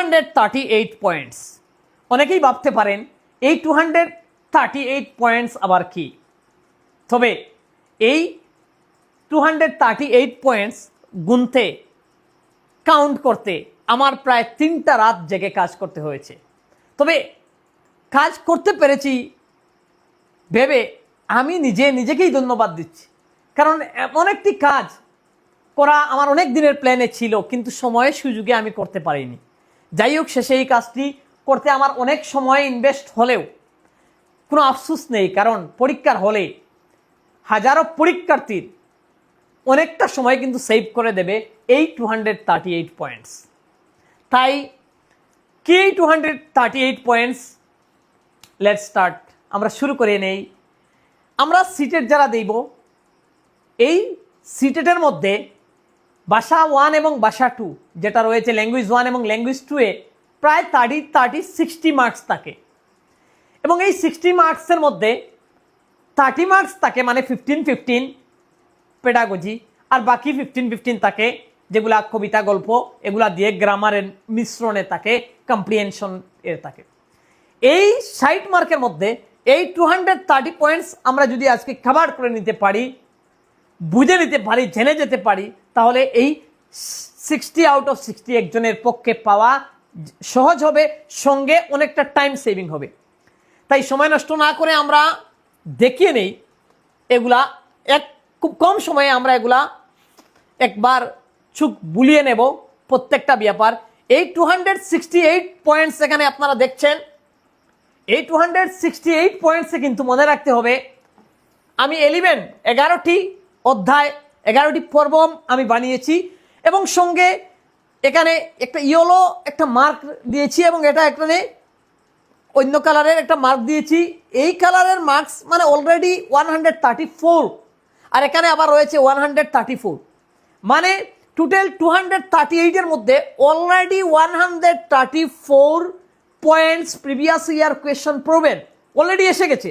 238 points. অনেকেই ভাবতে পারেন এই 238 পয়েন্টস আবার কি। তবে এই 238 পয়েন্টস গুনতে, কাউন্ট করতে আমার প্রায় 3টা রাত জেগে কাজ করতে হয়েছে। তবে কাজ করতে পেরেছি ভেবে আমি নিজেকেই ধন্যবাদ দিচ্ছি, কারণ এমন একটি কাজ করা আমার অনেক দিনের প্ল্যানে ছিল, কিন্তু সময়ের সুযোগে আমি করতে পারিনি। যাই হোক, শেষে এই কাজটি করতে আমার অনেক সময় ইনভেস্ট হলেও কোনো আফসোস নেই, কারণ পরীক্ষার হলে হাজারো পরীক্ষার্থীর অনেকটা সময় কিন্তু সেভ করে দেবে এই 238 পয়েন্টস। তাই কি 238 পয়েন্টস? Let's start. আমরা শুরু করে নেই। আমরা সিটেট যারা দেব, এই সিটেটের মধ্যে ভাষা 1 এবং ভাষা 2 যেটা রয়েছে, ল্যাঙ্গুয়েজ 1 এবং ল্যাঙ্গুয়েজ 2 এ প্রায় 60 মার্কস থাকে, এবং এই 60 মার্কসের মধ্যে 30 মার্কস থাকে, মানে 15 পেডাগজি, আর বাকি 15 থাকে যেগুলা কবিতা, গল্প, এগুলা দিয়ে গ্রামারের মিশ্রণে থাকে, কম্প্রিহেনশন এর থাকে। এই 60 মার্কের মধ্যে এই 230 পয়েন্টস আমরা যদি আজকে কভার করে নিতে পারি, বুঝে নিতে পারি, জেনে যেতে পারি, তাহলে এই 60 আউট অফ 60 একজনের পক্ষে পাওয়া সহজ হবে, সঙ্গে অনেকটা টাইম সেভিং হবে। তাই সময় নষ্ট না করে আমরা দেখিয়ে নেই এগুলা। খুব কম সময়ে আমরা এগুলা একবার চোখ বুলিয়ে নেব প্রত্যেকটা ব্যাপার। এই 268 পয়েন্টস এখানে আপনারা দেখছেন, এই 268 পয়েন্টসে কিন্তু মনে রাখতে হবে আমি 11টি অধ্যায়, 11টি পর্ব আমি বানিয়েছি, এবং সঙ্গে এখানে একটা ইয়েলো একটা মার্ক দিয়েছি, এবং এটা এখানে অন্য কালারের একটা মার্ক দিয়েছি। এই কালারের মার্কস মানে অলরেডি 134, আর এখানে আবার রয়েছে 134, মানে টোটাল 238 এর মধ্যে already 134 points previous year question প্রবেন অলরেডি এসে গেছে।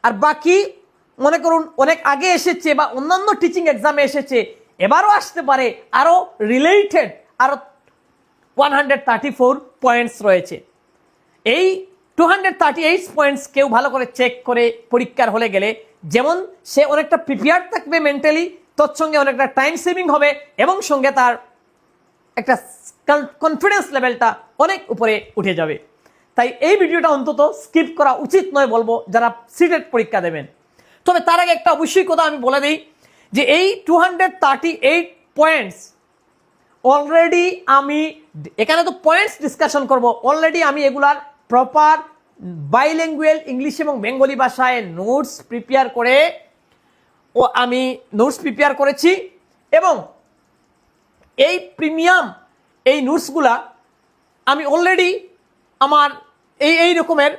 আর বাকি মনে করুন অনেক আগে এসেছে বা অন্যান্য টিচিং এক্সামে এসেছে, এবারও আসতে পারে, আরও রিলেটেড আরও 134 পয়েন্টস রয়েছে। এই 238 পয়েন্টস কেউ ভালো করে চেক করে পরীক্ষার হলে গেলে যেমন সে অনেকটা প্রিপেয়ার থাকবে মেন্টালি, তৎসঙ্গে অনেকটা টাইম সেভিং হবে, এবং সঙ্গে তার একটা কনফিডেন্স লেভেলটা অনেক উপরে উঠে যাবে। তাই এই ভিডিওটা অন্তত স্কিপ করা উচিত নয় বলবো যারা সিটেট পরীক্ষা দেবেন। তবে তার আগে একটা অবশ্যই কথা আমি বলে দিই যে এই 238 পয়েন্টস অলরেডি আমি এখানে তো পয়েন্টস ডিসকাশন করব, অলরেডি আমি এগুলার প্রপার বাইল্যাঙ্গুয়াল ইংলিশ এবং বেঙ্গলি ভাষায় নোটস প্রিপেয়ার করেছি, এবং এই প্রিমিয়াম এই নোটসগুলা আমি অলরেডি আমার এই রকমের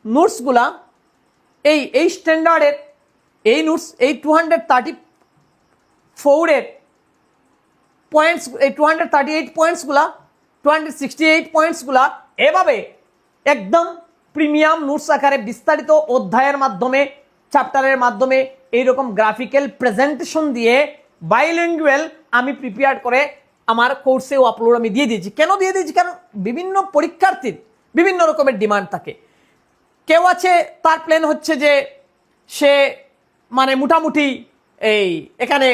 নোটসগুলা এই স্ট্যান্ডার্ডের এই নোটস, এই 234 পয়েন্টস, এই 238 পয়েন্টসগুলা, 268 পয়েন্টসগুলা এভাবে একদম প্রিমিয়াম নোটস আকারে বিস্তারিত অধ্যায়ের মাধ্যমে, চ্যাপ্টারের মাধ্যমে এইরকম গ্রাফিক্যাল প্রেজেন্টেশন দিয়ে বাইল্যাঙ্গুয়াল আমি প্রিপেয়ার করে আমার কোর্সেও আপলোড আমি দিয়ে দিয়েছি। কেন দিয়ে দিয়েছি? কারণ বিভিন্ন পরীক্ষার্থীর বিভিন্ন রকমের ডিমান্ড থাকে। কেউ আছে তার প্ল্যান হচ্ছে যে সে মানে মোটামুটি এই এখানে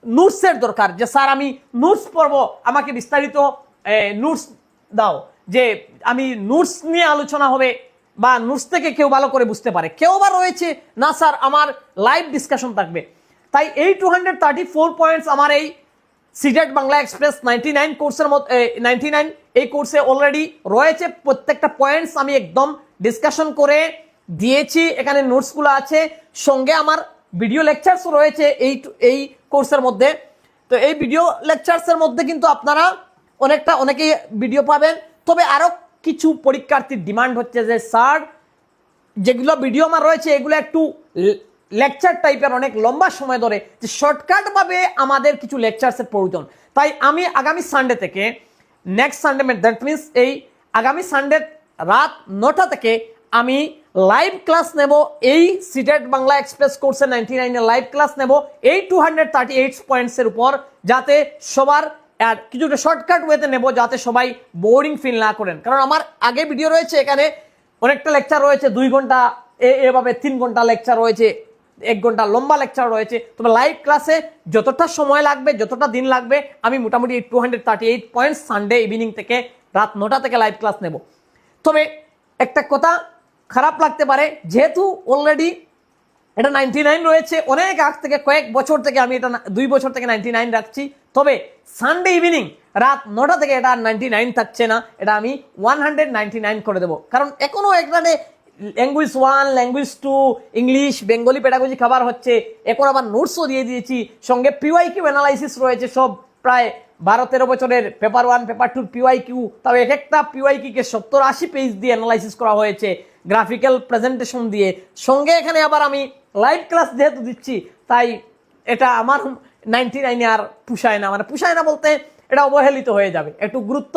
নোটসের দরকার, যে স্যার আমি নোটস পড়বো, আমাকে বিস্তারিত নোটস দাও, যে আমি নোটস নিয়ে আলোচনা হবে বা নোটস থেকে কেউ ভালো করে বুঝতে পারে। কেউ বা রয়েছে না স্যার আমার লাইভ ডিসকাশন থাকবে। তাই এই 234 পয়েন্টস আমার এই সিটেট বাংলা এক্সপ্রেস 99 কোর্সের মধ্যে 99 এই কোর্সে অলরেডি রয়েছে। প্রত্যেকটা পয়েন্টস আমি একদম ডিসকাশন করে দিয়েছি, এখানে নোটসগুলো আছে, সঙ্গে আমার ভিডিও লেকচারস রয়েছে এই কোর্সের মধ্যে। তো এই ভিডিও লেকচারসের মধ্যে কিন্তু আপনারা অনেকেই ভিডিও পাবেন। তবে আরও কিছু পরীক্ষার্থীর ডিমান্ড হচ্ছে যে স্যার যেগুলো ভিডিও আমার রয়েছে এগুলো একটু লেকচার টাইপের, অনেক লম্বা সময় ধরে, যে শর্টকাটভাবে আমাদের কিছু লেকচারসের প্রয়োজন। তাই আমি আগামী সানডে থেকে নেক্সট সানডে, দ্যাট মিনস এই আগামী সানডে রাত 9টা থেকে আমি লাইভ ক্লাস নেব এই সিটেট বাংলা এক্সপ্রেস কোর্সে 99 এর লাইভ ক্লাস নেব এই 238 পয়েন্টসের উপর, যাতে সবার আর কিছুটা শর্টকাট ওয়েতে নেব যাতে সবাই বোরিং ফিল না করেন, কারণ আমার আগে ভিডিও রয়েছে, এখানে অনেকটা লেকচার রয়েছে, 2 ঘন্টা এভাবে 3 ঘন্টা লেকচার রয়েছে, 1 ঘন্টা লম্বা লেকচার রয়েছে। তবে লাইভ ক্লাসে যতটা সময় লাগবে, যতটা দিন লাগবে, আমি মোটামুটি 238 পয়েন্টস সানডে ইভিনিং থেকে রাত 9টা থেকে লাইভ ক্লাস নেব। তবে একটা কথা খারাপ লাগতে পারে, যেহেতু অলরেডি এটা 99 রয়েছে, অনেক আগ থেকে কয়েক বছর থেকে আমি এটা 2 বছর থেকে 99 রাখছি। তবে সানডে ইভিনিং রাত 9টা থেকে এটা 99 থাকছে না, এটা আমি 199 করে দেবো। কারণ এখনো এখানে language 1, language 2, English, Bengali pedagogy খাবার হচ্ছে। এখন আবার নোটসও দিয়ে দিয়েছি, সঙ্গে পিওয়াইকিউ অ্যানালাইসিস রয়েছে, সব প্রায় 12-13 বছরের পেপার 1 পেপার 2 পিওয়াইকিউ। তবে এক একটা পিওয়াইকিউকে 70-80 পেজ দিয়ে অ্যানালাইসিস করা হয়েছে, গ্রাফিক্যাল প্রেজেন্টেশন দিয়ে। সঙ্গে এখানে আবার আমি লাইভ ক্লাস যেহেতু দিচ্ছি, তাই এটা আমার 99 আর পুষায় না, মানে পুষায় না বলতে এটা অবহেলিত হয়ে যাবে, একটু গুরুত্ব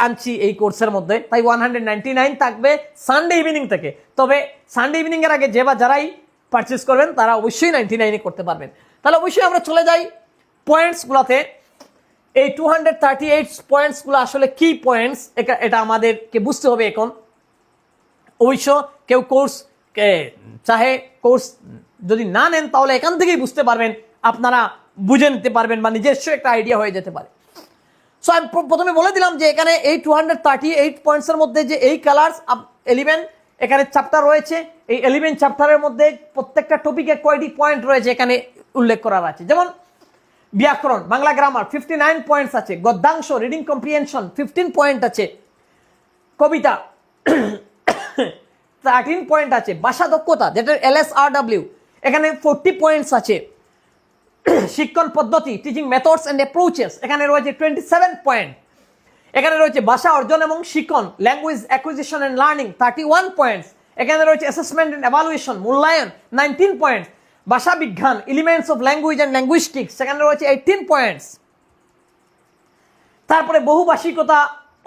আনছি এই কোর্সের মধ্যে। তাই 199 থাকবে সানডে ইভিনিং থেকে। তবে সানডে ইভিনিং এর আগে যারাই পারচেস করবেন তারা অবশ্যই 99 করতে পারবেন। তাহলে অবশ্যই আমরা চলে যাই পয়েন্টসগুলোতে। এই 238 পয়েন্টসগুলো আসলে কি পয়েন্টস, এটা আমাদেরকে বুঝতে হবে। এখন অবশ্য কেউ কোর্স চাহে কোর্স যদি না নেন তাহলে এখান থেকেই বুঝতে পারবেন, আপনারা বুঝে নিতে পারবেন বা নিজস্ব একটা আইডিয়া হয়ে যেতে পারে। সো আমি প্রথমে বলে দিলাম যে এখানে এই 238 পয়েন্টসের মধ্যে যে এই কালার্স 11 এখানে চ্যাপ্টার রয়েছে, এই 11 চ্যাপ্টারের মধ্যে প্রত্যেকটা টপিকে কয়টি পয়েন্ট রয়েছে এখানে উল্লেখ করা আছে। যেমন ব্যাকরণ, বাংলা গ্রামার 59 পয়েন্টস আছে, গদ্যাংশ রিডিং কম্প্রিহেনশন 15 পয়েন্ট আছে, কবিতা 13 পয়েন্ট আছে, ভাষা দক্ষতা যেটা LSRW এখানে 40 পয়েন্টস আছে, শিক্ষণ পদ্ধতি টিচিং মেথডস এন্ড অ্যাপ্রোচেস এখানে রয়েছে 27 পয়েন্ট, এখানে রয়েছে ভাষা অর্জন এবং শিক্ষণ language acquisition and learning 31 points, এখানে রয়েছে অ্যাসেসমেন্ট এন্ড এভালুয়েশন মূল্যায়ন 19 পয়েন্টস, ভাষা বিজ্ঞান এলিমেন্টস অফ ল্যাঙ্গুয়েজ এন্ড ল্যাঙ্গুইস্টিক্স সেখানে রয়েছে 18 পয়েন্টস। তারপরে বহুভাষিকতা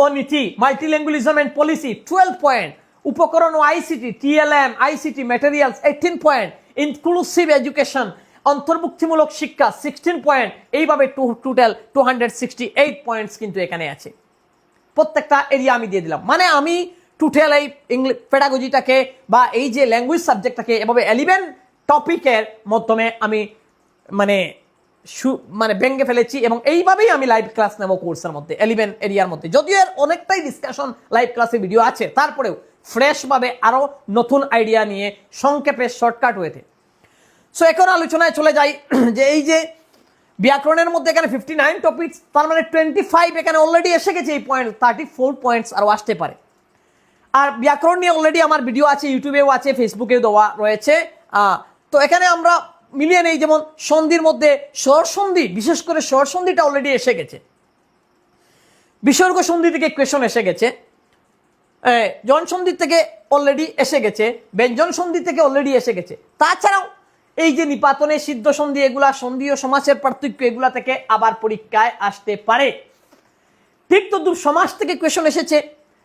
ও নীতি মাল্টিল্যাঙ্গুয়ালিজম এন্ড পলিসি 12 পয়েন্ট, উপকরণ ও ICT TLM ICT materials 18 point, inclusive education অন্তর্ভুক্তিমূলক শিক্ষা 16 পয়েন্ট। এইভাবে টোটাল 268 পয়েন্টস কিন্তু এখানে আছে। প্রত্যেকটা এরিয়া আমি দিয়ে দিলাম, মানে আমি টোটাল এই ইংলিশ পেডাগজিটাকে বা এই যে ল্যাঙ্গুয়েজ সাবজেক্টটাকে এভাবে 11 টপিকের মাধ্যমে আমি মানে ভেঙে ফেলেছি এবং এইভাবেই আমি লাইভ ক্লাস নেব কোর্সের মধ্যে 11 এরিয়ার মধ্যে। যদিও এর অনেকটাই ডিসকাশন লাইভ ক্লাসে ভিডিও আছে, তারপরেও ফ্রেশভাবে আরো নতুন আইডিয়া নিয়ে সংক্ষেপে শর্টকাট ওয়েতে। সো এখন আলোচনায় চলে যাই যে এই যে ব্যাকরণের মধ্যে এখানে 59 টপিকস, তার মানে 25 এখানে অলরেডি এসে গেছে, এই পয়েন্ট 34 পয়েন্টস আরও আসতে পারে। আর ব্যাকরণ নিয়ে অলরেডি আমার ভিডিও আছে, ইউটিউবেও আছে, ফেসবুকেও দেওয়া রয়েছে। তো এখানে আমরা মিলিয়ে নেই, যেমন সন্ধির মধ্যে স্বরসন্ধি, বিশেষ করে স্বরসন্ধিটা অলরেডি এসে গেছে, বিসর্গ সন্ধি থেকে কোয়েশন এসে গেছে, জন সন্ধি থেকে অলরেডি এসে গেছে, ব্যঞ্জন সন্ধি থেকে অলরেডি এসে গেছে। তাছাড়াও এই যে নিপাতনে সিদ্ধ সন্ধি, এগুলা সন্ধি ও সমাসের পার্থক্য, এগুলা থেকে আবার পরীক্ষায় আসতে পারে। ঠিক তদ্রুপ সমাস থেকে কোয়েশন এসেছে,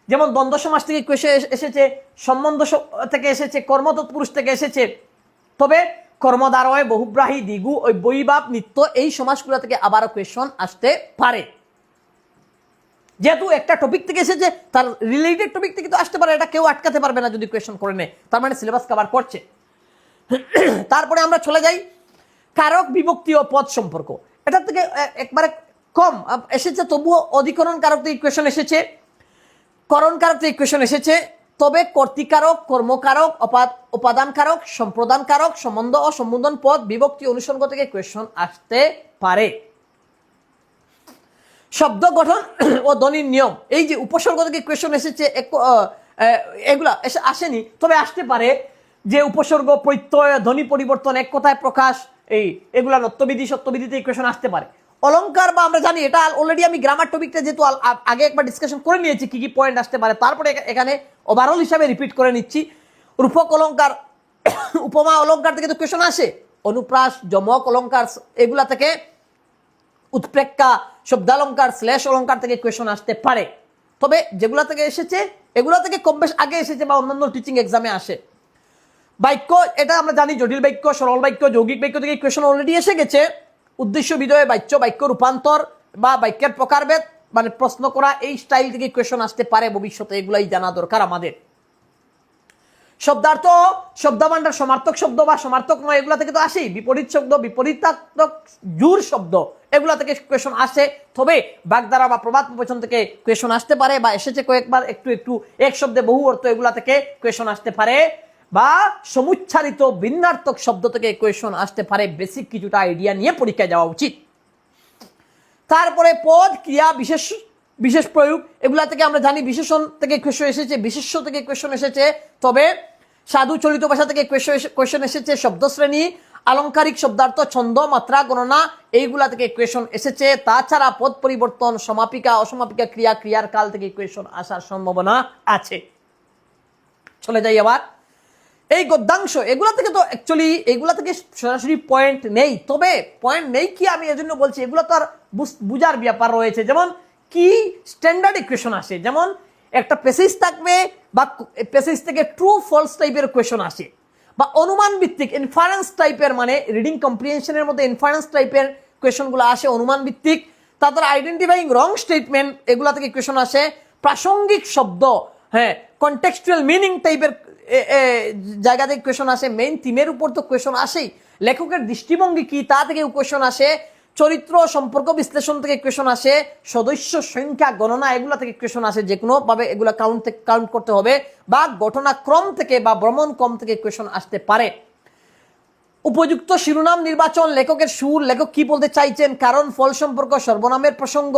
যেমন দ্বন্দ্ব সমাস থেকে কোয়েশন এসেছে, সম্বন্ধ থেকে এসেছে, কর্মতৎপুরুষ থেকে এসেছে। তবে কর্মদ্বারয়, বহুব্রাহী, দ্বিগু, ওই বৈভাব, নিত্য, এই সমাসগুলো থেকে আবারও কোয়েশন আসতে পারে। যেহেতু একটা টপিক থেকে এসেছে, তার রিলেটেড টপিক থেকে তো আসতে পারে, এটা কেউ আটকাতে পারবে না যদি কোয়েশন করে নেয়, তার মানে সিলেবাস কভার করছে। তারপরে আমরা চলে যাই কারক, বিভক্তি ও পদ সম্পর্ক। এটার থেকে একবারে কম এসেছে, তবুও অধিকরণ কারক থেকে কোয়েশন এসেছে, করণ কারক থেকে কোয়েশন এসেছে। তবে কর্তৃকারক, কর্মকারক, উপাদান কারক, সম্প্রদান কারক, সম্বন্ধ ও সম্বোধন পদ, বিভক্তি, অনুসর্গ থেকে কোয়েশন আসতে পারে। শব্দ গঠন ও ধ্বনির নিয়ম, এই যে উপসর্গ থেকে কোয়েশন এসেছে, এগুলা আসেনি, তবে আসতে পারে যে উপসর্গ, প্রত্যয়, ধ্বনি পরিবর্তন, এক কথায় প্রকাশ, এগুলা নত্যবিধি, সত্যবিধিতে কোয়েশন আসতে পারে। অলংকার বা আমরা জানি, এটা অলরেডি আমি গ্রামার টপিকটা যেহেতু আগে একবার ডিসকাশন করে নিয়েছি কি কি পয়েন্ট আসতে পারে, তারপরে এখানে ওভারঅল হিসাবে রিপিট করে নিচ্ছি। রূপক অলংকার, উপমা অলংকার থেকে তো কোয়েশন আসে, অনুপ্রাস, যমক অলংকার, এগুলা থেকে, উৎপ্রেক্ষা, শব্দালঙ্কার, শ্লেষ অলংকার থেকে কোয়েশন আসতে পারে। তবে যেগুলা থেকে এসেছে এগুলা থেকে কম বেশ আগে এসেছে বা অন্যান্য টিচিং এক্সামে আসে। বাক্য, এটা আমরা জানি, জটিল বাক্য, সরল বাক্য, যৌগিক বাক্য থেকে কোয়েশন অলরেডি এসে গেছে। উদ্দেশ্য বিধেয় বাক্য, বাক্য রূপান্তর, বা বাক্যের প্রকারভেদ মানে প্রশ্ন করা, এই স্টাইল থেকে কোয়েশন আসতে পারে ভবিষ্যতে, এগুলাই জানা দরকার আমাদের। শব্দার্থ, শব্দভাণ্ডার, সমার্থক শব্দ বা সমার্থক নয়, এগুলা থেকে তো আসেই। বিপরীত শব্দ, বিপরীতাত্মক জোর শব্দ, এগুলা থেকে কোয়েশন আসে। তবে বাগধারা বা প্রবাদ প্রবচন থেকে কোয়েশন আসতে পারে, বা এসেছে কয়েকবার একটু একটু, এক শব্দে বহু অর্থ, এগুলা থেকে কোয়েশন আসতে পারে, বা সমুচ্চারিত ভিন্নার্থক শব্দ থেকে কোয়েশন আসতে পারে। বেসিক কিছুটা আইডিয়া নিয়ে পরীক্ষায় যাওয়া উচিত। তারপরে পদ, ক্রিয়া, বিশেষ বিশেষ প্রয়োগ, এগুলা থেকে আমরা জানি বিশেষণ থেকে কোয়েশন এসেছে, বিশেষ্য থেকে কোয়েশন এসেছে। তবে সাধু চলিত ভাষা থেকে কোয়েশন এসেছে। শব্দশ্রেণী, আলংকারিক শব্দার্থ, ছন্দ, মাত্রা, গণনা, এইগুলা থেকে কোয়েশন এসেছে। তাছাড়া পদ পরিবর্তন, সমাপিকা, অসমাপিকা ক্রিয়া, ক্রিয়ার কাল থেকে কোয়েশন আসার সম্ভাবনা আছে। চলে যাই আবার এই গদ্যাংশ, এগুলা থেকে তো অ্যাকচুয়ালি এগুলা থেকে সরাসরি পয়েন্ট নেই। তবে পয়েন্ট নেই কি আমি এজন্য বলছি, এগুলো তো আর বুঝার ব্যাপার রয়েছে। যেমন কি স্ট্যান্ডার্ড ইকুয়েশন আসে, যেমন একটা প্যাসেজ থাকবে বা প্যাসেজ থেকে ট্রু ফলস টাইপের কোয়েশন আসে, বা অনুমান ভিত্তিক ইনফারেন্স টাইপের, মানে রিডিং কম্প্রিহেনশনের মধ্যে ইনফারেন্স টাইপের কোয়েশনগুলো আসে অনুমান ভিত্তিক। তারপর আইডেন্টিফাইং রং স্টেটমেন্ট, এগুলা থেকে কোয়েশন আসে। প্রাসঙ্গিক শব্দ, হ্যাঁ, কন্টেক্সচুয়াল মিনিং টাইপের জায়গা থেকে কোয়েশন আসে। মেইন থিমের উপর তো কোয়েশন আসেই। লেখকের দৃষ্টিভঙ্গি কি তা থেকে কোয়েশন আসে। চরিত্র সম্পর্ক বিশ্লেষণ থেকে কোয়েশন আসে। সদস্য সংখ্যা গণনা, এগুলা থেকে কোয়েশন আসে, যে কোনো ভাবে এগুলা কাউন্ট করতে হবে। বা ঘটনাক্রম থেকে বা ভ্রমণ ক্রম থেকে কোয়েশন আসতে পারে। উপযুক্ত শিরোনাম নির্বাচন, লেখকের সুর, লেখক কি বলতে চাইছেন, কারণ, ফল, সম্পর্ক, সর্বনামের প্রসঙ্গ,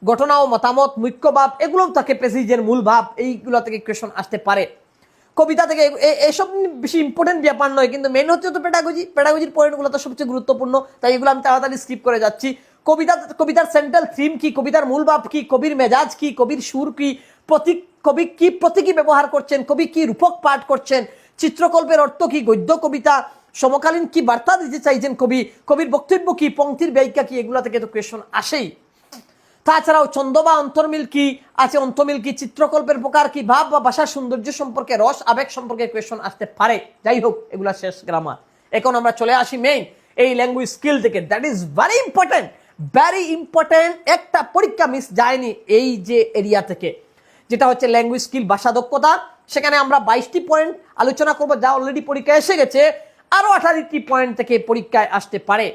ঘটনা ও মতামত, মুখ্য ভাব, এগুলোও থাকে প্যাসেজের মূল ভাব, এইগুলো থেকে কোয়েশন আসতে পারে। কবিতা থেকে, এসব বেশি ইম্পর্টেন্ট ব্যাপার নয়, কিন্তু মেন হচ্ছে তো প্যাডাগজির পয়েন্টগুলো তো সবচেয়ে গুরুত্বপূর্ণ, তাই এগুলো আমি তাড়াতাড়ি স্কিপ করে যাচ্ছি। কবিতার সেন্ট্রাল থিম কি, কবিতার মূল ভাব কি, কবির মেজাজ কি, কবির সুর কি, কবি কি প্রতীকী ব্যবহার করছেন, কবি কি রূপক পাঠ করছেন, চিত্রকল্পের অর্থ কি, গদ্য কবিতা সমকালীন কি বার্তা দিতে চাইছেন কবির বক্তব্য কি, পংক্তির ব্যাখ্যা কি, এগুলা থেকে তো কোয়েশন আসেই। তাছাড়াও ছন্দ বা অন্তর্মিল কি আছে, অন্তর্মিল কি, চিত্রকল্পের প্রকার কি, ভাব বা ভাষার সৌন্দর্য সম্পর্কে, রস আবেগ সম্পর্কে কোয়েশন আসতে পারে। যাই হোক, এগুলা শেষ গ্রামার। এখন আমরা চলে আসি মেইন এই ল্যাঙ্গুয়েজ স্কিল থেকে। That is very important. একটা পরীক্ষা মিস যায়নি এই যে এরিয়া থেকে, যেটা হচ্ছে ল্যাঙ্গুয়েজ স্কিল, ভাষা দক্ষতা। সেখানে আমরা 22টি পয়েন্ট আলোচনা করব, যা অলরেডি পরীক্ষায় এসে গেছে। আরো 18টি পয়েন্ট থেকে পরীক্ষায় আসতে পারে।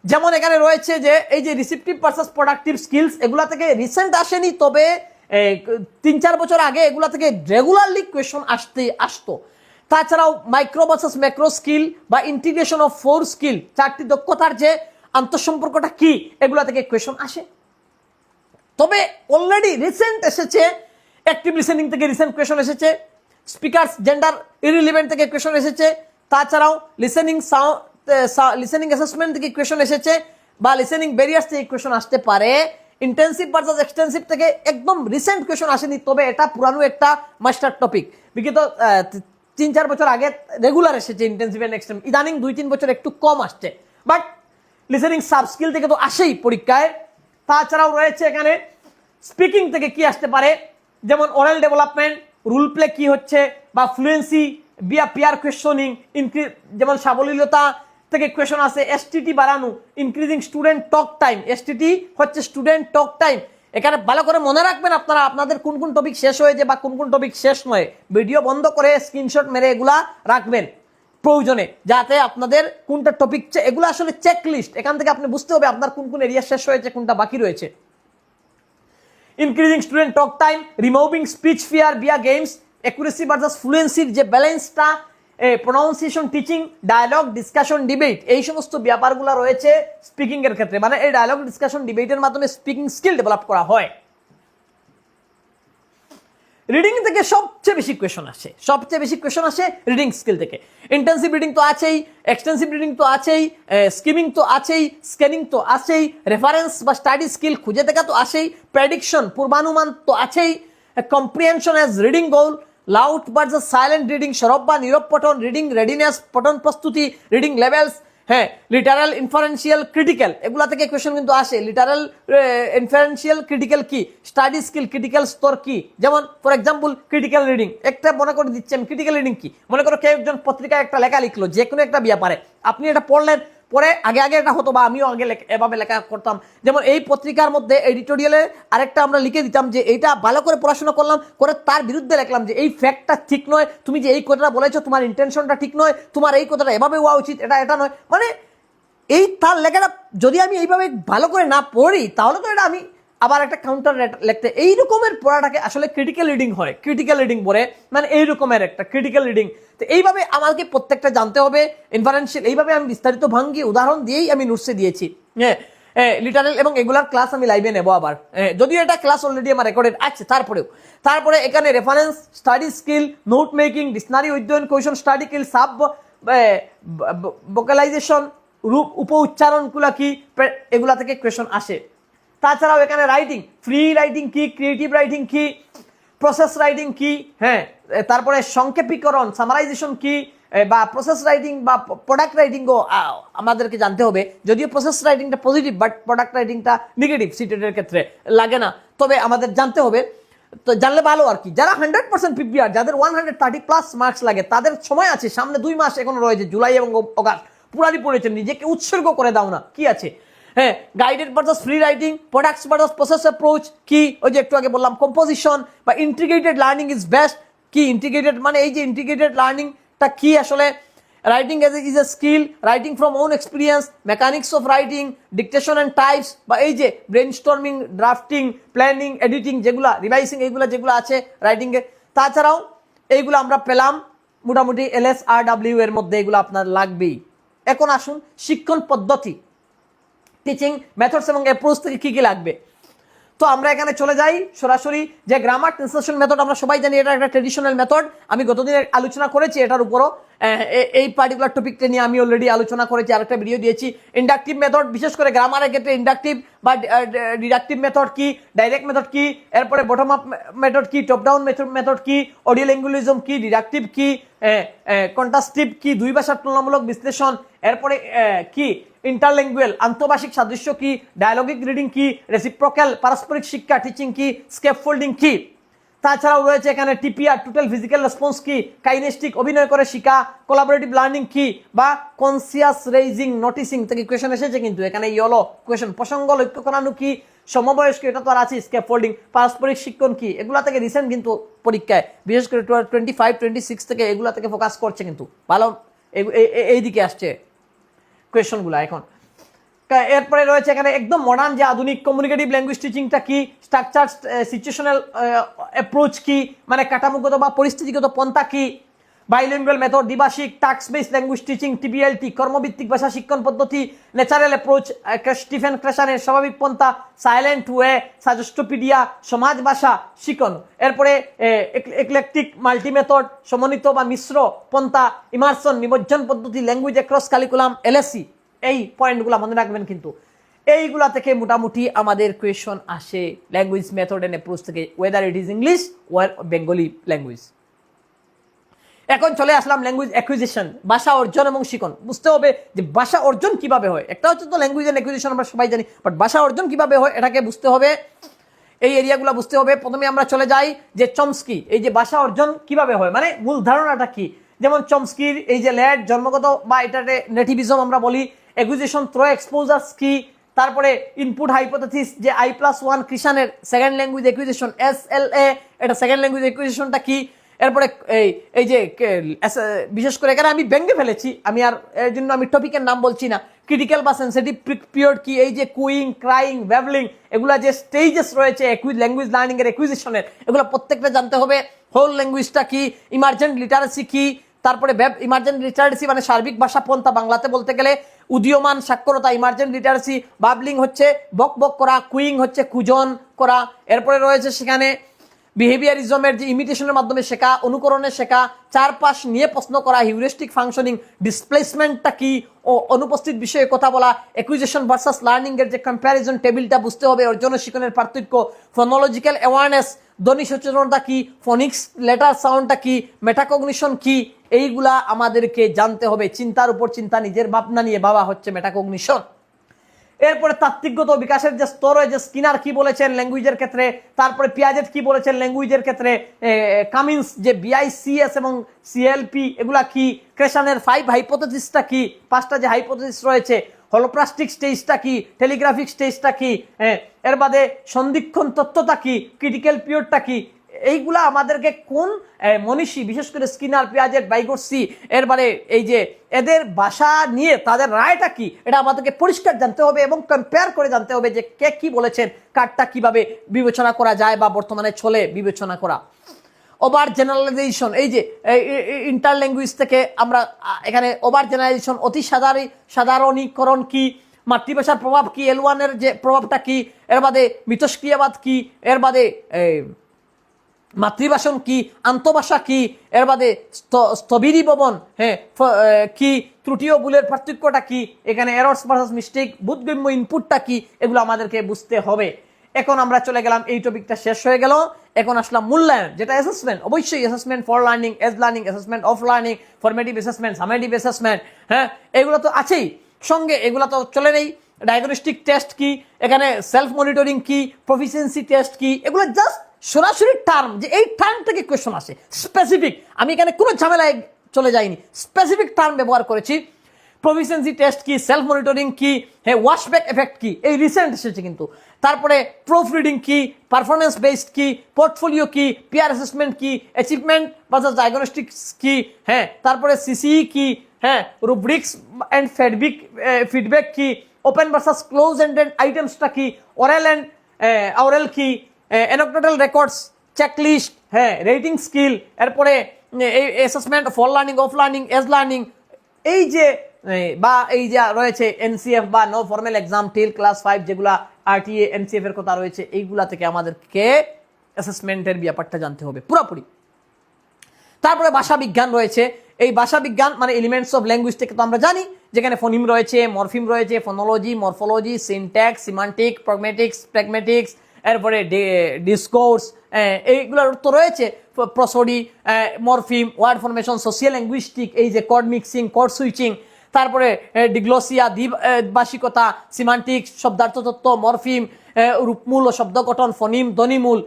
যেমন এখানে রয়েছে যে এই যে রিসিপটিভ ভার্সাস প্রোডাক্টিভ স্কিলস, এগুলা থেকে রিসেন্ট আসেনি, তবে 3-4 বছর আগে এগুলা থেকে রেগুলারলি কোয়েশন আসতো। তাছাড়াও মাইক্রো ভার্সাস ম্যাক্রো স্কিল বা ইন্টিগ্রেশন অফ 4 স্কিল, 4টি দক্ষতার যে আন্তঃসম্পর্কটা কি, এগুলা থেকে কোয়েশন আসে। তবে অলরেডি রিসেন্ট এসেছে, অ্যাক্টিভ লিসেনিং থেকে রিসেন্ট কোয়েশন এসেছে। স্পিকারস জেন্ডার ইররিলেভেন্ট থেকে কোয়েশন এসেছে। তাছাড়াও লিসেনিং অ্যাসেসমেন্ট থেকে কোয়েশন এসেছে, বা লিসেনিং ব্যারিয়ার্স থেকে কোয়েশন আসতে পারে। ইন্টেন্সিভ ভার্সাস এক্সটেন্সিভ থেকে একদম রিসেন্ট কোয়েশন আসেনি, তবে এটা পুরানো একটা মাস্টার টপিক। বিগত 3-4 বছর আগে রেগুলার এসেছে ইন্টেন্সিভ এন্ড এক্সটেন্সিভ, ইদানিং 2-3 বছর একটু কম আসছে, বাট লিসেনিং সাব স্কিল থেকে তো আসেই পরীক্ষায়। তাছাড়াও রয়েছে এখানে স্পিকিং থেকে কি আসতে পারে, যেমন ওরাল ডেভেলপমেন্ট, রুল প্লে কি হচ্ছে, বা ফ্লুয়েন্সি বিয়া পিয়ার কোয়েশনিং, যেমন সাবলীলতা থেকে কোয়েশন আছে। এসটিটি বাড়ানো, increasing student talk time, STT হচ্ছে স্টুডেন্ট টক টাইম। এখানে ভালো করে মনে রাখবেন আপনারা, আপনাদের কোন কোন টপিক শেষ হয়েছে বা কোন কোন টপিক শেষ নয়, ভিডিও বন্ধ করে স্ক্রিনশট মেরে এগুলা রাখবেন প্রয়োজনে, যাতে আপনাদের কোনটা টপিক, এগুলো আসলে চেক লিস্ট, এখান থেকে আপনি বুঝতে হবে আপনার কোন কোন এরিয়া শেষ হয়েছে, কোনটা বাকি রয়েছে। Increasing student talk time, removing speech fear via games, accuracy versus ফ্লুয়েন্সির যে ব্যালেন্সটা, pronunciation, teaching, dialogue, discussion, debate, এই সমস্ত ব্যাপারগুলো রয়েছে স্পিকিং এর ক্ষেত্রে। মানে এই ডায়ালগ, ডিসকাশন, ডিবেটের মাধ্যমে স্পিকিং স্কিল ডেভেলপ করা হয়। রিডিং থেকে সবচেয়ে বেশি কোয়েশন আসে রিডিং স্কিল থেকে। ইন্টেন্সিভ রিডিং তো আছেই, এক্সটেন্সিভ রিডিং তো আছেই, স্কিমিং তো আছেই, স্ক্যানিং তো আছেই, রেফারেন্স বা স্টাডি স্কিল খুঁজে দেখা তো আছেই, প্রেডিকশন পূর্বানুমান তো আছেই, কম্প্রিহেনশন অ্যাজ রিডিং গোল, লাউড ভার্সাস সাইলেন্ট রিডিং, সরব বা নীরব পঠন, রিডিং রেডিনেস, পঠন প্রস্তুতি, রিডিং লেভেলস, হ্যাঁ, লিটারাল, ইনফারেন্সিয়াল, ক্রিটিক্যাল, এগুলা থেকে কোয়েশন কিন্তু আসে। লিটারাল, ইনফারেন্সিয়াল, ক্রিটিক্যাল কি, স্টাডি স্কিল, ক্রিটিক্যাল স্তর কি, যেমন ফর এক্সাম্পল ক্রিটিক্যাল রিডিং, একটা মনে করে দিচ্ছি আমি, ক্রিটিক্যাল রিডিং কি, মনে করো কেউ একজন পত্রিকায় একটা লেখা লিখলো, যে কোনো একটা ব্যাপারে, আপনি এটা পড়লেন, পরে আগে আগে এটা হতো বা আমিও আগে এভাবে লেখা করতাম, যেমন এই পত্রিকার মধ্যে এডিটোরিয়ালে আরেকটা আমরা লিখে দিতাম যে এইটা ভালো করে পড়াশোনা করলাম, করে তার বিরুদ্ধে লিখলাম যে এই ফ্যাক্টটা ঠিক নয়, তুমি যে এই কথাটা বলেছো তোমার ইন্টেনশনটা ঠিক নয়, তোমার এই কথাটা এভাবে হওয়া উচিত, এটা নয়। মানে এই তার লেখাটা যদি আমি এইভাবে ভালো করে না পড়ি তাহলে তো এটা আমি আবার একটা কাউন্টার লিখতে, এই রকমের পড়াটাকে আসলে ক্রিটিক্যাল রিডিং হয়। ক্রিটিক্যাল রিডিং পড়ে মানে এই রকমের একটা ক্রিটিক্যাল রিডিং। তো এইভাবে আমাকে প্রত্যেকটা জানতে হবে, ইনফারেন্সিয়াল, এইভাবে আমি বিস্তারিত ভাঙ্গি উদাহরণ দিয়েই আমি নোটসে দিয়েছি। লিটারেল এবং এগুলার ক্লাস আমি লাইভে নেবো আবার, যদিও এটা ক্লাস অলরেডি আমার রেকর্ডেড আছে। তারপরে এখানে reference, study skill, note making, dictionary অধ্যয়ন, কোয়েশন স্টাডি স্কিল, সাব ভোকালাইজেশন, রূপ উপ উচ্চারণগুলা কি, এগুলা থেকে কোয়েশন আসে। তাছাড়াও এখানে রাইটিং, ফ্রি রাইটিং কি, ক্রিয়েটিভ রাইটিং কি, প্রসেস রাইটিং কি, তারপরে সংক্ষেপীকরণ, সামারাইজেশন কি, বা প্রসেস রাইটিং বা প্রোডাক্ট রাইটিংও আমাদেরকে জানতে হবে। যদিও প্রসেস রাইটিংটা পজিটিভ বাট প্রোডাক্ট রাইটিংটা নেগেটিভ, সিটেটের ক্ষেত্রে লাগে না, তবে আমাদের জানতে হবে। তো জানলে ভালো আর কি। যারা 100% প্রিপেয়ার, যাদের 130+ মার্কস লাগে, তাদের সময় আছে, সামনে 2 মাস এখনো রয়েছে, জুলাই এবং অগাস্ট পুরানি পড়েছেন, নিজেকে উৎসর্গ করে দাও না, কি আছে। Guided versus free writing, products versus process approach কি, ওই যে একটু আগে বললাম কম্পোজিশন বা ইন্টিগ্রেটেড লার্নিং ইজ বেস্ট কি, ইন্টিগ্রেটেড মানে এই যে ইন্টিগ্রেটেড লার্নিংটা কি আসলে, writing as is a skill, writing from own experience, mechanics of writing, dictation and types, বা এই যে ব্রেনস্টর্মিং, ড্রাফটিং, প্ল্যানিং, এডিটিং, যেগুলা রিভাইসিং, এইগুলা যেগুলো আছে রাইটিংয়ে। তাছাড়াও এইগুলো আমরা পেলাম মোটামুটি LSRW এর মধ্যে, এগুলো আপনার লাগবেই। এখন আসুন শিক্ষণ পদ্ধতি, টিচিং মেথডস এবং অ্যাপ্রোচ থেকে কি কি লাগবে। তো আমরা এখানে চলে যাই সরাসরি, যে গ্রামার ট্রান্সলেশন মেথড আমরা সবাই জানি, এটা একটা ট্রেডিশনাল মেথড। আমি গতদিন আলোচনা করেছি এটার উপরও, এই পার্টিকুলার টপিকটা নিয়ে আমি অলরেডি আলোচনা করেছি, আরেকটা ভিডিও দিয়েছি। ইন্ডাকটিভ মেথড, বিশেষ করে গ্রামারের ক্ষেত্রে ইন্ডাকটিভ বা ডিডাকটিভ মেথড কি, ডাইরেক্ট মেথড কি, এরপরে বটম আপ মেথড কি, টপ ডাউন মেথড কি, অডিও ল্যাঙ্গুয়েজম কি, ডিডাকটিভ কি, কন্ট্রাস্টিভ কি, দুই ভাষার তুলনামূলক বিশ্লেষণ, এরপরে কি ইন্টারল্যাঙ্গুয়াল আন্তঃভাষিক সাদৃশ্য কি, ডায়ালগিক রিডিং কি, রেসিপ্রোক্যাল পারস্পরিক শিক্ষা টিচিং কি, স্কেপফোল্ডিং কি। তাছাড়াও রয়েছে এখানে টিপিআর, টোটাল ফিজিক্যাল রেসপন্স কি, কাইনেস্টিক অভিনয় করে শিখা, কোলাবোরেটিভ লার্নিং কি, বা কনসিয়াস রেইজিং নোটিসিং থেকে কোয়েশন এসেছে, কিন্তু এখানে ইয়েলো কোয়েশন, প্রসঙ্গ লক্ষ্য করানো কি, সমবয়স্ক, এটা তো আর আছে, স্কেপফোল্ডিং, পারস্পরিক শিক্ষণ কি, এগুলা থেকে রিসেন্ট কিন্তু পরীক্ষায় বিশেষ করে 25-26 থেকে এগুলা থেকে ফোকাস করছে, কিন্তু ভালো এই দিকে আসছে কোয়েশনগুলো এখন। এরপরে রয়েছে এখানে একদম মডার্ন যে আধুনিক কমিউনিকেটিভ ল্যাঙ্গুয়েজ টিচিংটা কি, স্ট্রাকচার সিচুয়েশনাল অ্যাপ্রোচ কি, মানে কাঠামোগত বা পরিস্থিতিগত পন্থা কি, বাইলিঙ্গুয়াল মেথড, দ্বিভাষিক, task based language teaching, TBLT, কর্মভিত্তিক ভাষা শিক্ষণ পদ্ধতি, ন্যাচারাল অ্যাপ্রোচ, স্টিফেন ক্রেশানের স্বাভাবিক পন্থা, সাইলেন্ট ওয়ে, সাজেস্টোপিডিয়া, সমাজ ভাষা শিক্ষণ। এরপরে একলেকটিক মাল্টি মেথড, সমন্বিত বা মিশ্র পন্থা, ইমার্সন, নিমজ্জন পদ্ধতি, ল্যাঙ্গুয়েজ অ্যাক্রস কারিকুলাম, LSE। এই পয়েন্টগুলো মনে রাখবেন, কিন্তু এইগুলা থেকে মোটামুটি আমাদের কোয়েশন আসে ল্যাঙ্গুয়েজ মেথড এন্ড অ্যাপ্রোচ থেকে, whether it is English or Bengali language. এখন চলে আসলাম ল্যাঙ্গুয়েজ অ্যাকুইজিশন, ভাষা অর্জন এবং শিখন। বুঝতে হবে যে ভাষা অর্জন কিভাবে হয়। একটা হচ্ছে তো ল্যাঙ্গুয়েজ এন্ড অ্যাকুইজিশন আমরা সবাই জানি, বাট ভাষা অর্জন কিভাবে হয় এটাকে বুঝতে হবে, এই এরিয়াগুলো বুঝতে হবে। প্রথমে আমরা চলে যাই যে চমস্কি, এই যে ভাষা অর্জন কিভাবে হয়, মানে মূল ধারণাটা কি। যেমন চমস্কির এই যে ল্যাড, জন্মগত বা এটাতে নেটিভিজম আমরা বলি, অ্যাকুইজিশন থ্রো এক্সপোজার্স কি, তারপরে ইনপুট হাইপোথেসিস, যে I+1 কৃষাণের সেকেন্ড ল্যাঙ্গুয়েজ অ্যাকুইজিশন SLA, এটা সেকেন্ড ল্যাঙ্গুয়েজ অ্যাকুইজিশনটা কি। এরপরে এই যে বিশেষ করে এখানে আমি ব্যঙ্গে ফেলেছি, আমি আর এর জন্য আমি টপিকের নাম বলছি না, ক্রিটিক্যাল বা সেন্সিটিভ পিরিয়ড কি, এই যে কুইং, ক্রাইং, ব্যাবলিং, এগুলা যে স্টেজেস রয়েছে ল্যাঙ্গুয়েজ লার্নিং এর অ্যাকুইজিশনের, এগুলো প্রত্যেকটা জানতে হবে। হোল ল্যাঙ্গুয়েজটা কি, ইমার্জেন্ট লিটারেসি কি, তারপরে ইমার্জেন্ট লিটারেসি মানে সার্বিক ভাষা পন্থা, বাংলাতে বলতে গেলে উদীয়মান সাক্ষরতা, ইমার্জেন্ট লিটারেসি, বাবলিং হচ্ছে বক বক করা, কুইং হচ্ছে কুজন করা। এরপরে রয়েছে সেখানে বিহেভিয়ারিজমের যে ইমিটেশনের মাধ্যমে শেখা, অনুকরণে শেখা, চারপাশ নিয়ে প্রশ্ন করা, হিউরিস্টিক ফাংশনিং, ডিসপ্লেসমেন্টটা কি ও অনুপস্থিত বিষয়ে কথা বলা, অ্যাকুইজিশন ভার্সাস লার্নিং এর যে কম্প্যারিজন টেবিলটা বুঝতে হবে, অর্জন ও শিক্ষণের পার্থক্য, ফোনোলজিক্যাল অ্যাওয়ারনেস, ধ্বনি সচেতনতা কি, ফনিক্স লেটার সাউন্ডটা কি, মেটাকগনিশন কি, এইগুলা আমাদেরকে জানতে হবে। চিন্তার উপর চিন্তা, নিজের ভাবনা নিয়ে ভাবা হচ্ছে মেটাকগনিশন। এরপরে তাত্ত্বিকগত বিকাশের যে স্তর রয়েছে, স্কিনার কি বলেছেন ল্যাঙ্গুয়েজের ক্ষেত্রে, তারপরে পিয়াজেট কি বলেছেন ল্যাঙ্গুয়েজের ক্ষেত্রে, কামিন্স যে বিআইসিএস এবং সিএলপি এগুলা কি, ক্রেশনের 5 হাইপোথেসিসটা কি, 5টা যে হাইপোথেসিস রয়েছে, হলোপ্লাস্টিক স্টেজটা কি, টেলিগ্রাফিক স্টেজটা কি, এর বাদে সন্ধিক্ষণ তত্ত্বটা কি, ক্রিটিক্যাল পিরিয়ডটা কি, এইগুলা আমাদেরকে কোন মনীষী বিশেষ করে স্কিনার, পিয়াজেট, বাইগোর্সি এরবারে এই যে এদের ভাষা নিয়ে তাদের রায়টা কি, এটা আমাদেরকে পরিষ্কার জানতে হবে এবং কম্পেয়ার করে জানতে হবে যে কে কি বলেছেন, কারটা কিভাবে বিবেচনা করা যায় বা বর্তমানে চলে বিবেচনা করা। ওভার জেনারেলাইজেশন, এই যে ইন্টার ল্যাঙ্গুয়েজ থেকে আমরা এখানে ওভার জেনারেলাইজেশন, অতি সাধারণীকরণ কি, মাতৃভাষার প্রভাব কি, L1 যে প্রভাবটা কি, এর বাদে মিথস্ক্রিয়াবাদ কি, এর বাদে মাতৃভাষণ কি, আন্তঃভাষা কি, এর বাদে স্থবিরী ভবন কি, ত্রুটি ও ভুলের পার্থক্যটা কি, এখানে এরর্স ভার্সাস মিস্টেক, বোধগম্য ইনপুটটা কি, এগুলো আমাদেরকে বুঝতে হবে। এখন আমরা চলে গেলাম, এই টপিকটা শেষ হয়ে গেল, এখন আসলাম মূল্যায়ন, যেটা অ্যাসেসমেন্ট। অবশ্যই assessment for learning, as learning, assessment of learning, formative assessment, summative assessment, এগুলো তো আছেই, সঙ্গে এগুলো তো চলে নেই। ডায়াগনস্টিক টেস্ট কি, এখানে সেলফ মনিটরিং কি, প্রফিসিয়েন্সি টেস্ট কি, এগুলো জাস্ট সরাসরি টার্ম, যে এই টার্ম থেকে কোয়েশ্চন আসে স্পেসিফিক, আমি এখানে কোনো ঝামেলায় চলে যাইনি, স্পেসিফিক টার্ম ব্যবহার করেছি। প্রফিসিয়েন্সি টেস্ট কি, সেলফ মনিটরিং কি, ওয়াশব্যাক এফেক্ট কি, এই রিসেন্ট এসেছে কিন্তু। তারপরে প্রুফ রিডিং কি, পারফরমেন্স বেসড কি, পোর্টফোলিও কি, পিয়ার অ্যাসেসমেন্ট কি, অ্যাচিভমেন্ট ভার্সাস ডায়াগনস্টিক্স কি, তারপরে সিসিই কি, রুব্রিক্স অ্যান্ড ফিডব্যাক কি, ওপেন ভার্সাস ক্লোজ এন্ডেড আইটেমসটা কি, অরেল কি, anecdotal records, checklist, rating skill, এরপরে এই assessment for learning, of learning, as learning, এই যে বা এই যে রয়েছে এনসিএফ বা no formal exam till class 5, যেগুলা আরটিএ এনসিএফ এর কথা রয়েছে, এইগুলা থেকে আমাদেরকে অ্যাসেসমেন্টের ব্যাপারটা জানতে হবে পুরোপুরি। তারপরে ভাষা বিজ্ঞান রয়েছে, এই ভাষা বিজ্ঞান মানে এলিমেন্টস অফ ল্যাঙ্গুয়েজ থেকে তো আমরা জানি, যেখানে ফোনিম রয়েছে, মরফিম রয়েছে, phonology, morphology, syntax, semantic, pragmatics, এরপরে ডিসকোর্স, এইগুলোর তো রয়েছে, prosody, morpheme, word formation, social linguistic, এই যে কর্ড মিক্সিং, কর্ড সুইচিং, তারপরে ডিগ্লোসিয়া, দ্বিভাষিকতা, সিমান্টিক, শব্দার্থতত্ত্ব, মরফিম, রূপমূল ও শব্দ গঠন, ফনিম, ধ্বনিমূল,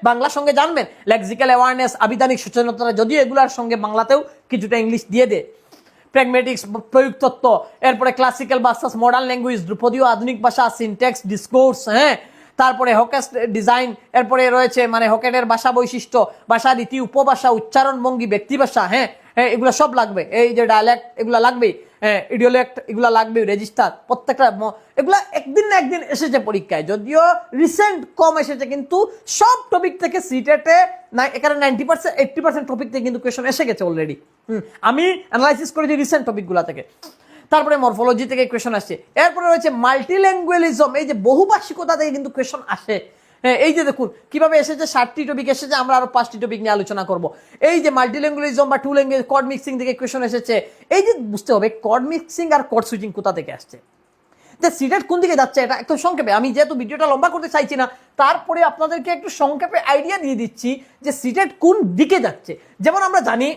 বাংলার সঙ্গে জানবেন, লেক্সিক্যাল অ্যাওয়ারনেস, আবিধানিক সচেতনতা, যদিও এগুলার সঙ্গে বাংলাতেও কিছুটা ইংলিশ দিয়ে দেয়, প্র্যাগমেটিক্স, প্রয়োগ তত্ত্ব, এরপরে ক্লাসিক্যাল ভার্সাস মডার্ন ল্যাঙ্গুয়েজ, ধ্রুপদীয় আধুনিক ভাষা, সিনট্যাক্স, ডিসকোর্স, তারপরে হকেট ডিজাইন, এরপরে রয়েছে মানে হকেটের ভাষা বৈশিষ্ট্য, ভাষা রীতি, উপভাষা, উচ্চারণ ভঙ্গি, ব্যক্তিভাষা, এগুলো সব লাগবে, এই যে ডায়ালেক্ট এগুলো লাগবেই, ইডিওলেক্ট এগুলো লাগবে, রেজিস্টার, প্রত্যেকটা এগুলা একদিন না একদিন এসেছে পরীক্ষায়, যদিও রিসেন্ট কম এসেছে, কিন্তু সব টপিক থেকে সিটেটে এখানে 90% 80% টপিক থেকে কিন্তু কোয়েশন এসে গেছে অলরেডি। আমি অ্যানালাইসিস করেছি রিসেন্ট টপিকগুলো থেকে। তারপরে মরফোলজি থেকে কোয়েশন আসছে, এরপরে রয়েছে মাল্টিল্যাঙ্গুয়ালিজম, এই যে বহুভাষিকতা থেকে কিন্তু কোয়েশন আসে। এই যে দেখুন কিভাবে এসেছে, 7টি টপিক এসেছে, আমরা আরো 5টি টপিক নিয়ে আলোচনা করব। এই যে মাল্টিল্যাঙ্গুয়ালিজম বা টু ল্যাঙ্গুয়েজ, কর্ড মিক্সিং থেকে কোয়েশন এসেছে। এই যে বুঝতে হবে কর্ড মিক্সিং আর কর্ড সুইচিং কোথা থেকে আসছে, যে সিটেট কোন দিকে যাচ্ছে, এটা একটু সংক্ষেপে, আমি যেহেতু ভিডিওটা লম্বা করতে চাইছি না, তারপরে আপনাদেরকে একটু সংক্ষেপে আইডিয়া দিয়ে দিচ্ছি যে সিটেট কোন দিকে যাচ্ছে। যেমন আমরা জানি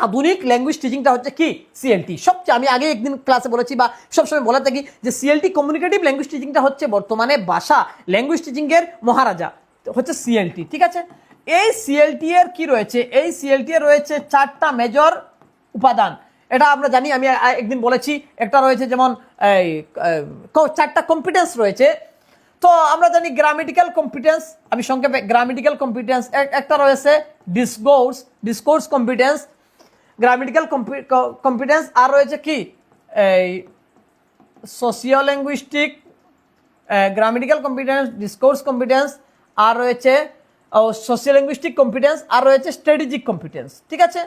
আধুনিক ল্যাঙ্গুয়েজ টিচিংটা হচ্ছে কি, সিএলটি, সবচেয়ে আমি আগে একদিন ক্লাসে বলেছি বা সবসময় বলে থাকি যে সিএলটি কমিউনিকেটিভ ল্যাঙ্গুয়েজ টিচিংটা হচ্ছে বর্তমানে ভাষা ল্যাঙ্গুয়েজ টিচিংয়ের মহারাজা হচ্ছে সিএলটি, ঠিক আছে। এই সিএলটি এর কি রয়েছে, এই সিএলটি এর রয়েছে 4টা মেজর উপাদান, এটা আমরা জানি, আমি একদিন বলেছি। একটা রয়েছে যেমন 4টা কম্পিটেন্স রয়েছে, তো আমরা জানি গ্রামেটিক্যাল কম্পিটেন্স, আমি সংক্ষেপে গ্রামেটিক্যাল কম্পিটেন্স, একটা রয়েছে ডিসকোর্স কম্পিটেন্স, গ্রামেটিক্যাল কম্পিটেন্স, আর রয়েছে কি এই sociolinguistic, grammatical competence, discourse competence, আর রয়েছে সোশিও লিঙ্গুইস্টিক কম্পিটেন্স, আর রয়েছে স্ট্র্যাটেজিক কম্পিটেন্স, ঠিক আছে।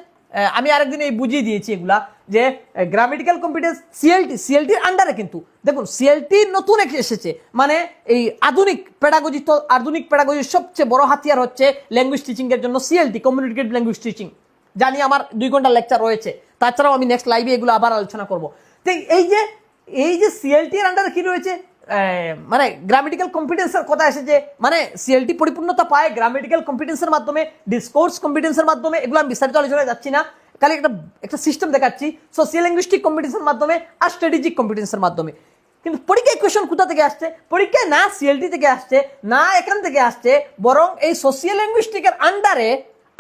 আমি আরেকদিন এই বুঝিয়ে দিয়েছি এগুলা, যে গ্রামেটিক্যাল কম্পিটেন্স সিএলটির আন্ডারে, কিন্তু দেখুন সিএলটি নতুন এসেছে, মানে এই আধুনিক প্যাডাগজির সবচেয়ে বড় হাতিয়ার হচ্ছে ল্যাঙ্গুয়েজ টিচিং এর জন্য সিএলটি, কমিউনিকেটিভ ল্যাঙ্গুয়েজ টিচিং। জানি আমার 2 ঘন্টার লেকচার রয়েছে, তাছাড়াও আমি নেক্সট লাইভে এগুলো আবার আলোচনা করব। তো এই যে সিএলটি এর আন্ডারে কি রয়েছে, মানে গ্রামেটিক্যাল কম্পিটেন্সের কথা এসেছে, মানে সিএলটি পরিপূর্ণতা পায় গ্রামেটিক্যাল কম্পিটেন্সের মাধ্যমে, ডিসকোর্স কম্পিটেন্সের মাধ্যমে, এগুলো আমি বিস্তারিত আলোচনায় যাচ্ছি না, খালি একটা সিস্টেম দেখাচ্ছি, সোশিয়াল লিঙ্গুইস্টিক কম্পিটেন্সের মাধ্যমে আর স্ট্র্যাটেজিক কম্পিটেন্সের মাধ্যমে। কিন্তু পরীক্ষায় কোয়েশন কোথা থেকে আসছে? পরীক্ষায় না সিএলটি থেকে আসছে, না এখান থেকে আসছে, বরং এই সোশিয়াল লিঙ্গুইস্টিকের আন্ডারে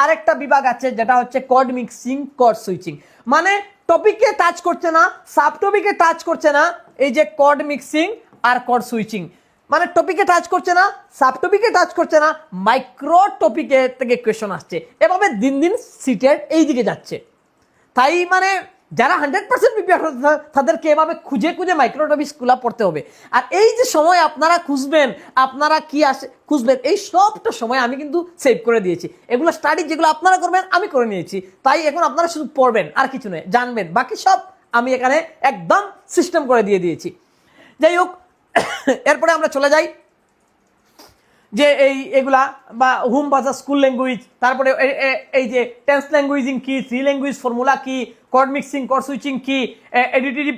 আরেকটা বিভাগ আছে যেটা হচ্ছে কোড মিক্সিং, কোড সুইচিং। মানে টপিকে টাচ করছে না, সাব টপিকে টাচ করছে না, এই যে কোড মিক্সিং আর কোড সুইচিং, মানে টপিকে টাচ করছে না, সাব টপিকে টাচ করছে না, মাইক্রো টপিকে থেকে কোয়েশন আসছে। এভাবে দিন দিন সিটের এই দিকে যাচ্ছে। তাই মানে যারা 100% প্রিপেয়ার তাদেরকে এভাবে খুঁজে খুঁজে মাইক্রো টপিকসগুলো পড়তে হবে। আর এই যে সময় আপনারা খুঁজবেন, আপনারা কি আসে খুঁজবেন, এই সবটা সময় আমি কিন্তু সেভ করে দিয়েছি। এগুলো স্টাডি যেগুলো আপনারা করবেন আমি করে নিয়েছি। তাই এখন আপনারা শুধু পড়বেন আর কিছু নয়, জানবেন, বাকি সব আমি এখানে একদম সিস্টেম করে দিয়ে দিয়েছি। যাই হোক, এরপরে আমরা চলে যাই যে এগুলা বা হোম ভাষা, স্কুল ল্যাঙ্গুয়েজ, তারপরে এই যে টেন্স ল্যাঙ্গুয়েজিং কি, থ্রি ল্যাঙ্গুয়েজ ফর্মুলা কি, কোড মিক্সিং, কোড সুইচিং কি, এডিটিভ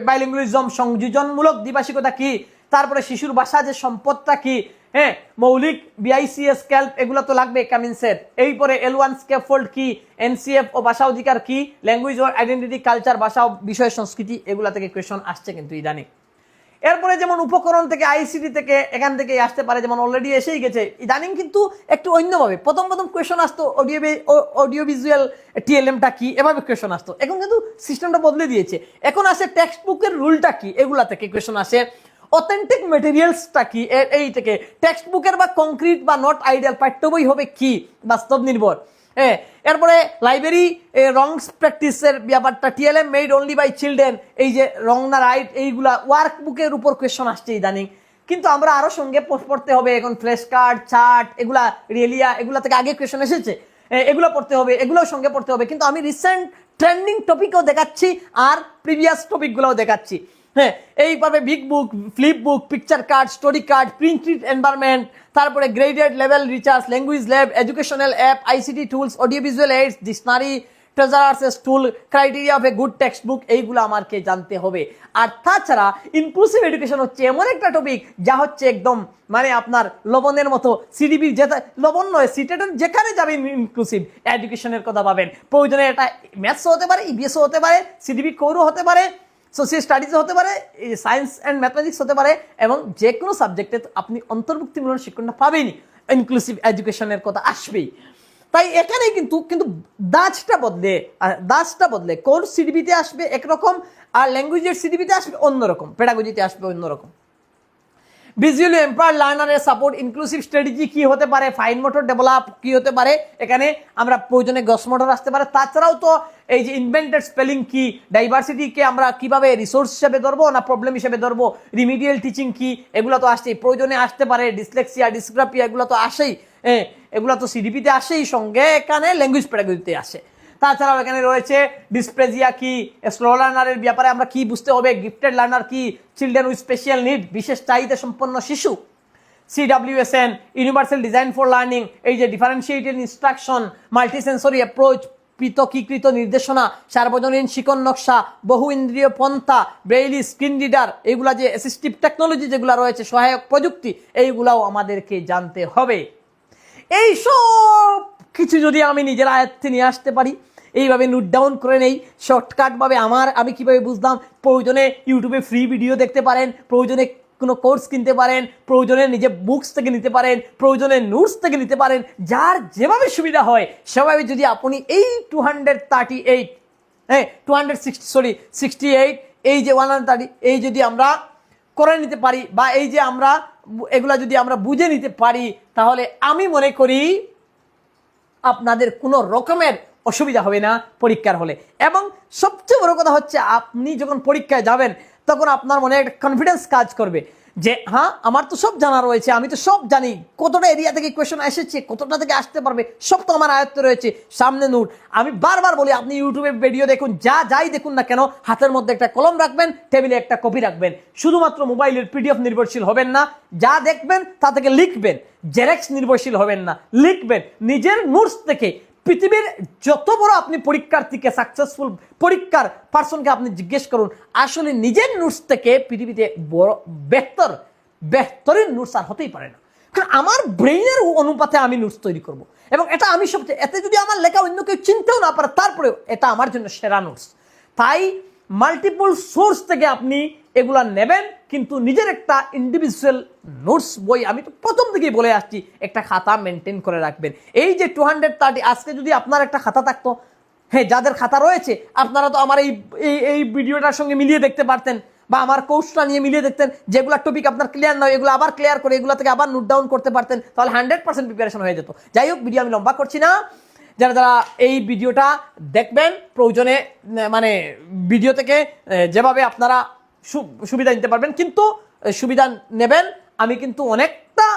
বাইলিঙ্গুয়ালিজম সংযোজনমূলক দ্বিভাষিকতা কি, তারপরে শিশুর ভাষা যে সম্পদটা কি, হ্যাঁ, মৌলিক বিআইসিএস ক্যাল্প এগুলো তো লাগবে কামিন্সের। এরপরে L1 স্ক্যাফোল্ড কি, এনসিএফ ও ভাষা অধিকার কি, ল্যাঙ্গুয়েজ ও আইডেন্টিটি কালচার, ভাষা ও বিষয় সংস্কৃতি, এগুলা থেকে কোয়েশন আসছে কিন্তু ইদানিং। এরপরে যেমন উপকরণ থেকে, আইসিটি থেকে, এখান থেকে আসতে পারে, যেমন অলরেডি এসেই গেছে। ইদানিং কিন্তু একটু অন্যভাবে প্রথম কোয়েশন আসতো অডিও ভিজুয়াল টিএলএমটা কি, এভাবে কোয়েশন আসতো। এখন কিন্তু সিস্টেমটা বদলে দিয়েছে, এখন আসে টেক্সট বুকের রুলটা কি, এগুলা থেকে কোয়েশন আসে। অথেন্টিক মেটেরিয়ালসটা কি, এই থেকে টেক্সট বুকের বা কংক্রিট বা নট আইডিয়াল পাঠ্য বই হবে কি, বাস্তব নির্ভর। হ্যাঁ, এরপরে লাইব্রেরি রংস প্র্যাকটিসের ব্যাপারটা, TLM made only by children, এই যে রং না রাইট, এইগুলা ওয়ার্ক বুকের উপর কোয়েশন আসছে ইদানিং। কিন্তু আমরা আরো সঙ্গে পড়তে হবে, এখন ফ্ল্যাশ কার্ড, চার্ট, এগুলা রিয়েলিয়া, এগুলা থেকে আগে কোয়েশন এসেছে, এগুলো পড়তে হবে, এগুলোও সঙ্গে পড়তে হবে। কিন্তু আমি রিসেন্ট ট্রেন্ডিং টপিকও দেখাচ্ছি আর প্রিভিয়াস টপিকগুলোও দেখাচ্ছি। হ্যাঁ, এইভাবে big book, flip book, picture card, story card, printed environment, তারপরে graded level research, language lab, educational app, ICT tools, audio visual aids, dictionary, treasurers tool, criteria of a good text book, এইগুলো আমাকে জানতে হবে। আর তাছাড়া inclusive education হচ্ছে এমন একটা topic যা হচ্ছে একদম মানে আপনার লবণের মতো। সিডিবি যেটা লবণ নয়, সিটেটের যেখানে যাবেন ইনক্লুসিভ এডুকেশনের কথা পাবেন। প্রয়োজনে এটা ম্যাথসও হতে পারে, ইবিএসও হতে পারে, সিডিবি কোরও হতে পারে, সোশিয়াল স্টাডিজও হতে পারে, সায়েন্স অ্যান্ড ম্যাথমেটিক্স হতে পারে, এবং যে কোনো সাবজেক্টে আপনি অন্তর্ভুক্তিমূলক শিক্ষণটা পাবেনই, ইনক্লুসিভ এডুকেশনের কথা আসবেই। তাই এখানে কিন্তু দাসটা বদলে কোর সিডিবিতে আসবে একরকম, আর ল্যাঙ্গুয়েজের সিডিবিতে আসবে অন্যরকম, পেডাগজিতে আসবে অন্যরকম। ভিজুয়ালি এম্পায়ার লার্নারের সাপোর্ট, ইনক্লুসিভ স্ট্র্যাটেজি কি হতে পারে, ফাইন মোটর ডেভেলপ কি হতে পারে, এখানে আমরা প্রয়োজনে গস মোটর আসতে পারে। তাছাড়াও তো এই যে ইনভেন্টেড স্পেলিং কি, ডাইভার্সিটিকে আমরা কিভাবে রিসোর্স হিসেবে ধরবো না প্রবলেম হিসেবে ধরবো, রিমিডিয়াল টিচিং কি, এগুলো তো আসছেই, প্রয়োজনে আসতে পারে। ডিসলেক্সিয়া, ডিসগ্রাফিয়া, এগুলো তো আসেই, এগুলো তো সিডিপিতে আসেই, সঙ্গে এখানে ল্যাঙ্গুয়েজ পেডাগজিতে আসে। তাছাড়াও এখানে রয়েছে ডিসপ্লেজিয়া কি, স্লো লার্নারের ব্যাপারে আমরা কি বুঝতে হবে, গিফটেড লার্নার কি, চিলড্রেন উইথ স্পেশাল নিড, বিশেষ চাহিদা সম্পন্ন শিশু, CWSN, universal design for learning, এই যে ডিফারেন্সিয়েটেড ইনস্ট্রাকশন, মাল্টিসেন্সরি অ্যাপ্রোচ, পৃথকীকৃত নির্দেশনা, সার্বজনীন শিকন নকশা, বহু ইন্দ্রিয় পন্থা, ব্রেইলি, স্ক্রিন রিডার, এইগুলা যে অ্যাসিস্টিভ টেকনোলজি যেগুলো রয়েছে, সহায়ক প্রযুক্তি, এইগুলাও আমাদেরকে জানতে হবে। এই সব কিছু যদি আমি নিজের আয়ত্তে নিয়ে আসতে পারি, এইভাবে নোট ডাউন করে নেই শর্টকাটভাবে, আমি কিভাবে বুঝলাম, প্রয়োজনে ইউটিউবে ফ্রি ভিডিও দেখতে পারেন, প্রয়োজনে কোনো কোর্স কিনতে পারেন, প্রয়োজনে নিজে বুকস থেকে নিতে পারেন, প্রয়োজনে নোটস থেকে নিতে পারেন, যার যেভাবে সুবিধা হয় সেভাবে যদি আপনি এই 268 এই যে 130, এই যদি আমরা করে নিতে পারি, বা এই যে আমরা এগুলা যদি আমরা বুঝে নিতে পারি, তাহলে আমি মনে করি আপনাদের কোনো রকমের অসুবিধা হবে না পরীক্ষার হলে। এবং সবচেয়ে বড় কথা হচ্ছে, আপনি যখন পরীক্ষায় যাবেন তখন আপনার মনে একটা কনফিডেন্স কাজ করবে যে হ্যাঁ, আমার তো সব জানা রয়েছে, আমি তো সব জানি, কতটা এরিয়া থেকে কোয়েশন এসেছে, কতটা থেকে আসতে পারবে, সব তো আমার আয়ত্তে রয়েছে, সামনে নোট। আমি বারবার বলি, আপনি ইউটিউবে ভিডিও দেখুন, যাই দেখুন না কেন, হাতের মধ্যে একটা কলম রাখবেন, টেবিলে একটা কপি রাখবেন। শুধুমাত্র মোবাইলের PDF নির্ভরশীল হবেন না, যা দেখবেন তা থেকে লিখবেন, জেরক্স নির্ভরশীল হবেন না, লিখবেন নিজের নোটস থেকে। পৃথিবীর যত বড় আপনি পরীক্ষার্থীকে, সাকসেসফুল পরীক্ষার পার্সনকে আপনি জিজ্ঞেস করুন, আসলে নিজের নোটস থেকে পৃথিবীতে বড় বেহতরিন নোটস আর হতেই পারে না। কারণ আমার ব্রেইনের অনুপাতে আমি নোটস তৈরি করব, এবং এটা আমি সবচেয়ে, এতে যদি আমার লেখা অন্য কেউ চিনতেও না পারে, তারপরেও এটা আমার জন্য সেরা নোটস। তাই মাল্টিপল সোর্স থেকে আপনি এগুলা নেবেন, কিন্তু নিজের একটা ইন্ডিভিজুয়াল নোটস বই, আমি তো প্রথম থেকেই বলে আসছি, একটা খাতা মেনটেন করে রাখবেন। এই যে 230, আজকে যদি আপনার একটা খাতা থাকতো, হ্যাঁ যাদের খাতা রয়েছে আপনারা তো আমার এই এই ভিডিওটার সঙ্গে মিলিয়ে দেখতে পারতেন, বা আমার কোর্সটা নিয়ে মিলিয়ে দেখতেন, যেগুলো টপিক আপনার ক্লিয়ার নয় এগুলো আবার ক্লিয়ার করে এগুলো থেকে আবার নোট ডাউন করতে পারতেন, তাহলে 100% প্রিপারেশন হয়ে যেত। যাই হোক, ভিডিও আমি লম্বা করছি না। যারা যারা এই ভিডিওটা দেখবেন, প্রয়োজনে মানে ভিডিও থেকে যেভাবে আপনারা সুবিধা নিতে পারবেন, কিন্তু সুবিধা নেবেন। আমি কিন্তু অনেকটা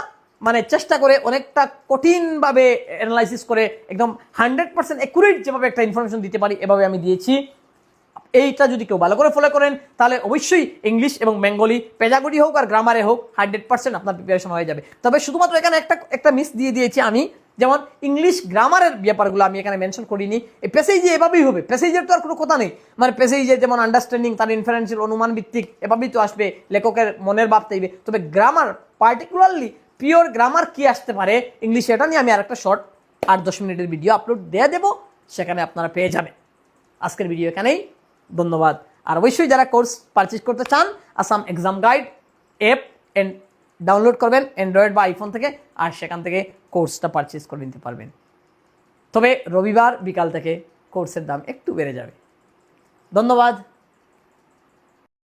মানে চেষ্টা করে, অনেকটা কঠিনভাবে অ্যানালাইসিস করে একদম 100% অ্যাকুরেট যেভাবে একটা ইনফরমেশন দিতে পারি এভাবে আমি দিয়েছি। এইটা যদি কেউ ভালো করে ফলো করেন তাহলে অবশ্যই ইংলিশ এবং বেঙ্গলি পেজাগোজি হোক আর গ্রামারে হোক 100% আপনার প্রিপারেশন হয়ে যাবে। তবে শুধুমাত্র এখানে একটা মিস দিয়ে দিয়েছি আমি, যেমন ইংলিশ গ্রামারের ব্যাপারগুলো আমি এখানে মেনশন করিনি। এই প্যাসেজে এভাবেই হবে, প্যাসেজের তো আর কোনো কথা নেই, মানে প্যাসেজে যেমন আন্ডারস্ট্যান্ডিং, তার ইনফারেন্সিয়াল, অনুমান ভিত্তিক এভাবেই তো আসবে, লেখকের মনের ভাব চাইবে। তবে গ্রামার, পার্টিকুলারলি পিওর গ্রামার কি আসতে পারে ইংলিশে, এটা নিয়ে আমি আরেকটা শর্ট 8-10 মিনিটের ভিডিও আপলোড দিয়ে দেবো, সেখানে আপনারা পেয়ে যাবেন। আজকের ভিডিও এখানেই, ধন্যবাদ। আর অবশ্যই যারা কোর্স পারচেজ করতে চান, Assam exam guide app download করবেন অ্যান্ড্রয়েড বা আইফোন থেকে, আর সেখান থেকে কোর্সটা পারচেজ করে নিতে পারবেন। তবে রবিবার বিকাল থেকে কোর্সের দাম একটু বেড়ে যাবে। ধন্যবাদ।